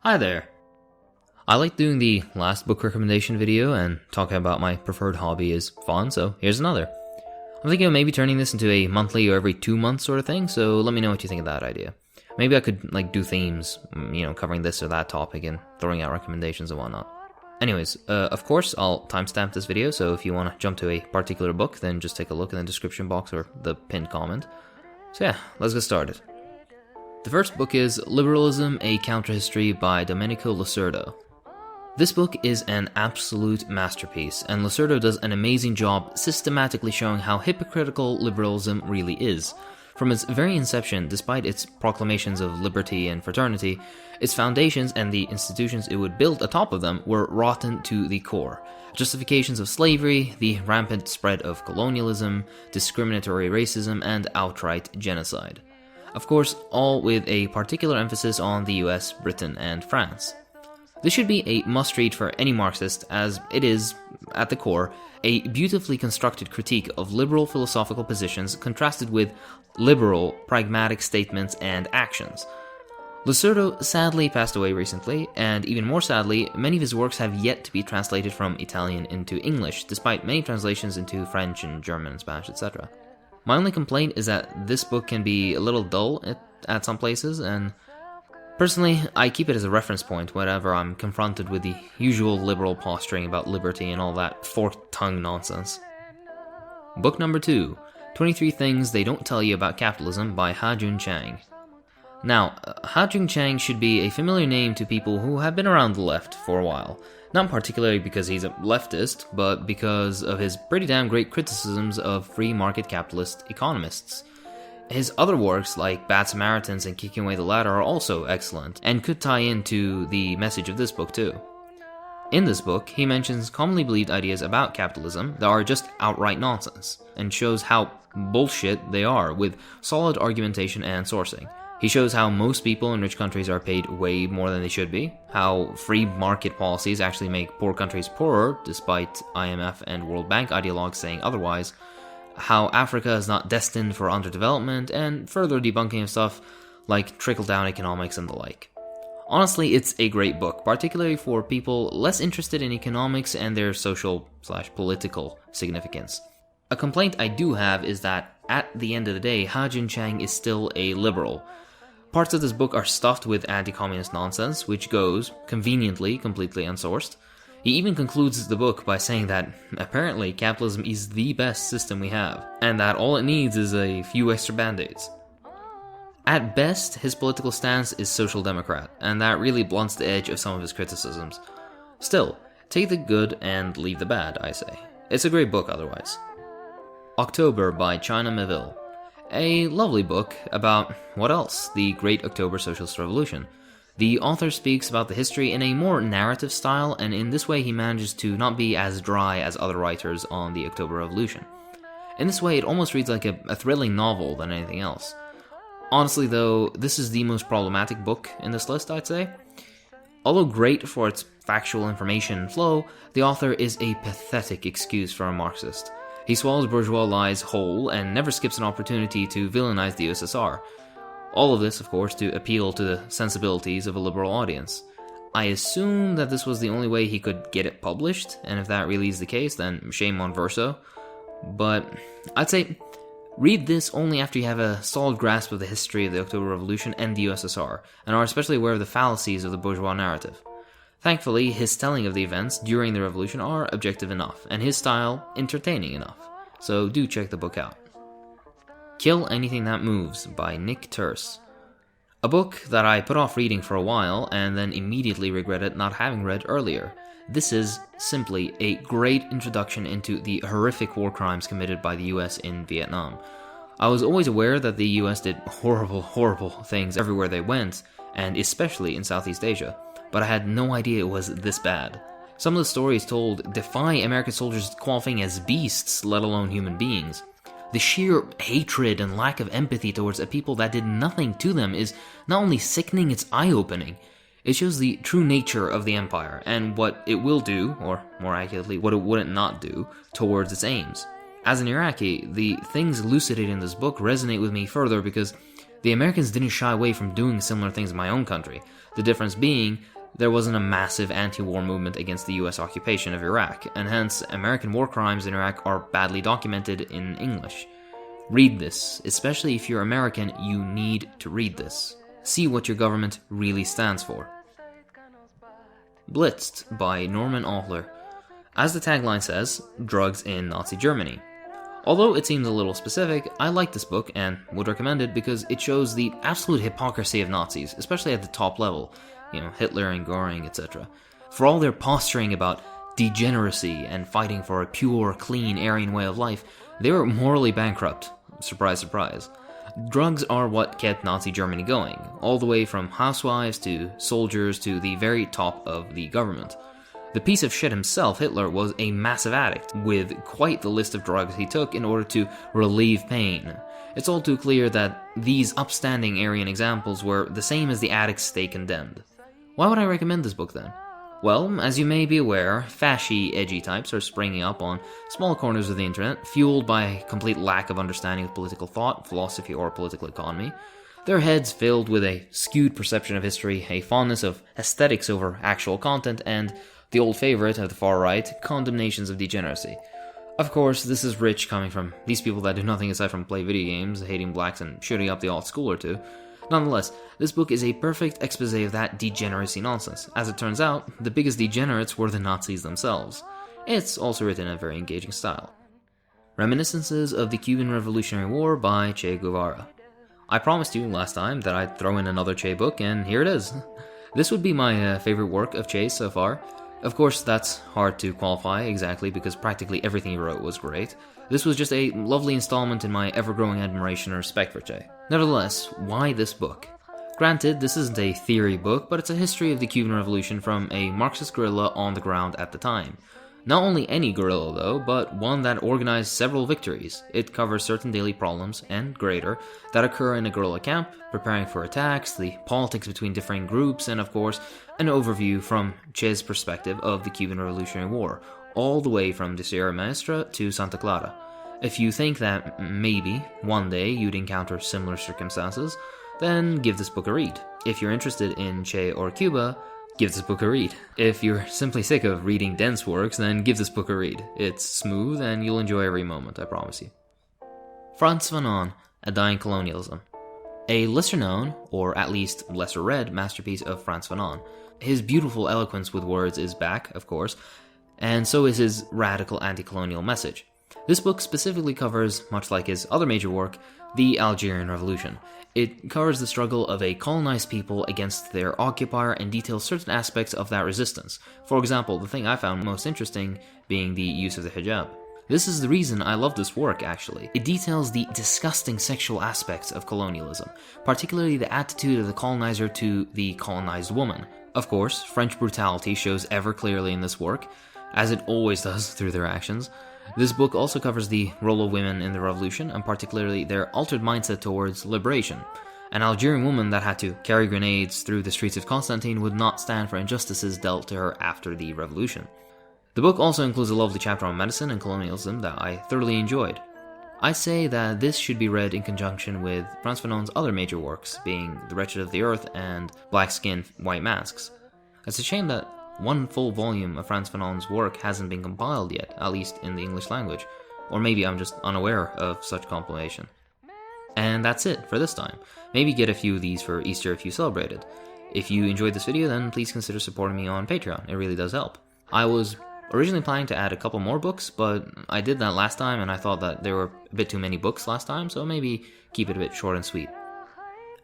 Hi there. I like doing the last book recommendation video, and talking about my preferred hobby is fun, so here's another. I'm thinking of maybe turning this into a monthly or every 2 months sort of thing, so let me know what you think of that idea. Maybe I could do themes, covering this or that topic and throwing out recommendations and whatnot. Anyways, of course, I'll timestamp this video, so if you want to jump to a particular book, then just take a look in the description box or the pinned comment. So yeah, let's get started. The first book is Liberalism, A Counterhistory by Domenico Lacerda. This book is an absolute masterpiece, and Lacerda does an amazing job systematically showing how hypocritical liberalism really is. From its very inception, despite its proclamations of liberty and fraternity, its foundations and the institutions it would build atop of them were rotten to the core. Justifications of slavery, the rampant spread of colonialism, discriminatory racism, and outright genocide. Of course, all with a particular emphasis on the US, Britain, and France. This should be a must-read for any Marxist, as it is, at the core, a beautifully constructed critique of liberal philosophical positions contrasted with liberal, pragmatic statements and actions. Lacerda sadly passed away recently, and even more sadly, many of his works have yet to be translated from Italian into English, despite many translations into French and German and Spanish, etc. My only complaint is that this book can be a little dull at some places, and personally, I keep it as a reference point whenever I'm confronted with the usual liberal posturing about liberty and all that forked tongue nonsense. Book number 2, 23 Things They Don't Tell You About Capitalism by Ha-Joon Chang. Now, Ha-Joon Chang should be a familiar name to people who have been around the left for a while, not particularly because he's a leftist, but because of his pretty damn great criticisms of free market capitalist economists. His other works, like Bad Samaritans and Kicking Away the Ladder, are also excellent, and could tie into the message of this book too. In this book, he mentions commonly believed ideas about capitalism that are just outright nonsense, and shows how bullshit they are, with solid argumentation and sourcing. He shows how most people in rich countries are paid way more than they should be, how free market policies actually make poor countries poorer, despite IMF and World Bank ideologues saying otherwise, how Africa is not destined for underdevelopment, and further debunking of stuff like trickle-down economics and the like. Honestly, it's a great book, particularly for people less interested in economics and their social/political significance. A complaint I do have is that, at the end of the day, Ha-Joon Chang is still a liberal. Parts of this book are stuffed with anti-communist nonsense, which goes, conveniently, completely unsourced. He even concludes the book by saying that, apparently, capitalism is the best system we have, and that all it needs is a few extra band-aids. At best, his political stance is social democrat, and that really blunts the edge of some of his criticisms. Still, take the good and leave the bad, I say. It's a great book otherwise. October by China Miéville. A lovely book about, what else, the Great October Socialist Revolution. The author speaks about the history in a more narrative style, and in this way he manages to not be as dry as other writers on the October Revolution. In this way, it almost reads like a thrilling novel than anything else. Honestly though, this is the most problematic book in this list, I'd say. Although great for its factual information and flow, the author is a pathetic excuse for a Marxist. He swallows bourgeois lies whole and never skips an opportunity to villainize the USSR. All of this, of course, to appeal to the sensibilities of a liberal audience. I assume that this was the only way he could get it published, and if that really is the case, then shame on Verso. But I'd say read this only after you have a solid grasp of the history of the October Revolution and the USSR, and are especially aware of the fallacies of the bourgeois narrative. Thankfully, his telling of the events during the revolution are objective enough, and his style entertaining enough, so do check the book out. Kill Anything That Moves by Nick Turse. A book that I put off reading for a while, and then immediately regretted not having read earlier. This is simply a great introduction into the horrific war crimes committed by the US in Vietnam. I was always aware that the US did horrible, horrible things everywhere they went, and especially in Southeast Asia, but I had no idea it was this bad. Some of the stories told defy American soldiers qualifying as beasts, let alone human beings. The sheer hatred and lack of empathy towards a people that did nothing to them is not only sickening, it's eye-opening. It shows the true nature of the empire, and what it will do, or more accurately, what it wouldn't not do, towards its aims. As an Iraqi, the things elucidated in this book resonate with me further because The Americans didn't shy away from doing similar things in my own country, the difference being there wasn't a massive anti-war movement against the US occupation of Iraq, and hence American war crimes in Iraq are badly documented in English. Read this, especially if you're American, you need to read this. See what your government really stands for. Blitzed by Norman Ohler. As the tagline says, drugs in Nazi Germany. Although it seems a little specific, I like this book and would recommend it because it shows the absolute hypocrisy of Nazis, especially at the top level, Hitler and Göring, etc. For all their posturing about degeneracy and fighting for a pure, clean, Aryan way of life, they were morally bankrupt. Surprise, surprise. Drugs are what kept Nazi Germany going, all the way from housewives to soldiers to the very top of the government. The piece of shit himself, Hitler, was a massive addict, with quite the list of drugs he took in order to relieve pain. It's all too clear that these upstanding Aryan examples were the same as the addicts they condemned. Why would I recommend this book then? Well, as you may be aware, fashy, edgy types are springing up on small corners of the internet, fueled by a complete lack of understanding of political thought, philosophy, or political economy. Their heads filled with a skewed perception of history, a fondness of aesthetics over actual content, and the old favorite of the far right, condemnations of degeneracy. Of course, this is rich coming from these people that do nothing aside from play video games, hating blacks, and shooting up the alt school or two. Nonetheless, this book is a perfect expose of that degeneracy nonsense. As it turns out, the biggest degenerates were the Nazis themselves. It's also written in a very engaging style. Reminiscences of the Cuban Revolutionary War by Che Guevara. I promised you last time that I'd throw in another Che book, and here it is. This would be my favorite work of Che's so far. Of course, that's hard to qualify exactly because practically everything he wrote was great. This was just a lovely installment in my ever-growing admiration and respect for Che. Nevertheless, why this book? Granted, this isn't a theory book, but it's a history of the Cuban Revolution from a Marxist guerrilla on the ground at the time. Not only any guerrilla though, but one that organized several victories. It covers certain daily problems, and greater, that occur in a guerrilla camp, preparing for attacks, the politics between differing groups, and of course, an overview from Che's perspective of the Cuban Revolutionary War, all the way from the Sierra Maestra to Santa Clara. If you think that maybe one day you'd encounter similar circumstances, then give this book a read. If you're interested in Che or Cuba, give this book a read. If you're simply sick of reading dense works, then give this book a read. It's smooth and you'll enjoy every moment, I promise you. Frantz Fanon, A Dying Colonialism. A lesser known, or at least lesser read, masterpiece of Frantz Fanon. His beautiful eloquence with words is back, of course, and so is his radical anti-colonial message. This book specifically covers, much like his other major work, the Algerian Revolution. It covers the struggle of a colonized people against their occupier and details certain aspects of that resistance. For example, the thing I found most interesting being the use of the hijab. This is the reason I love this work, actually. It details the disgusting sexual aspects of colonialism, particularly the attitude of the colonizer to the colonized woman. Of course, French brutality shows ever clearly in this work, as it always does through their actions. This book also covers the role of women in the revolution, and particularly their altered mindset towards liberation. An Algerian woman that had to carry grenades through the streets of Constantine would not stand for injustices dealt to her after the revolution. The book also includes a lovely chapter on medicine and colonialism that I thoroughly enjoyed. I'd say that this should be read in conjunction with Frantz Fanon's other major works, being The Wretched of the Earth and Black Skin, White Masks. It's a shame that one full volume of Frantz Fanon's work hasn't been compiled yet, at least in the English language, or maybe I'm just unaware of such compilation. And that's it for this time. Maybe get a few of these for Easter if you celebrate it. If you enjoyed this video, then please consider supporting me on Patreon, it really does help. I was originally planning to add a couple more books, but I did that last time and I thought that there were a bit too many books last time, so maybe keep it a bit short and sweet.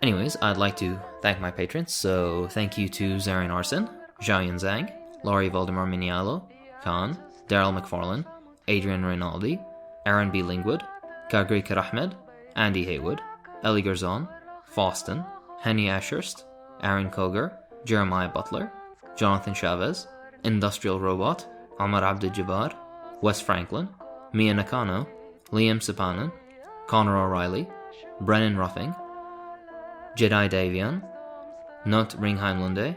Anyways, I'd like to thank my patrons, so thank you to Zarian Arson, Xiaoyan Zhang, Laurie Valdemar Minialo, Khan, Daryl McFarlane, Adrian Rinaldi, Aaron B. Lingwood, Kagri Karahmed, Andy Haywood, Ellie Garzon, Faustin, Henny Ashurst, Aaron Koger, Jeremiah Butler, Jonathan Chavez, Industrial Robot, Amar Abdul-Jabbar, Wes Franklin, Mia Nakano, Liam Sipanen, Connor O'Reilly, Brennan Ruffing, Jedi Davian, Nut Ringheimlunde,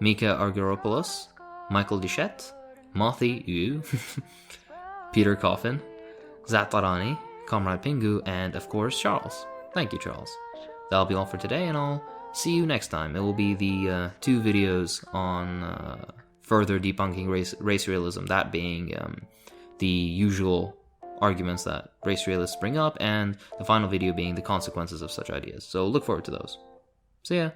Mika Argyropoulos, Michael Duchette, Mothi Yu, Peter Coffin, Zatarani, Comrade Pingu, and of course Charles. Thank you, Charles. that'll be all for today, and I'll see you next time. It will be the 2 videos on further debunking race realism, that being the usual arguments that race realists bring up, and the final video being the consequences of such ideas. So look forward to those. See ya!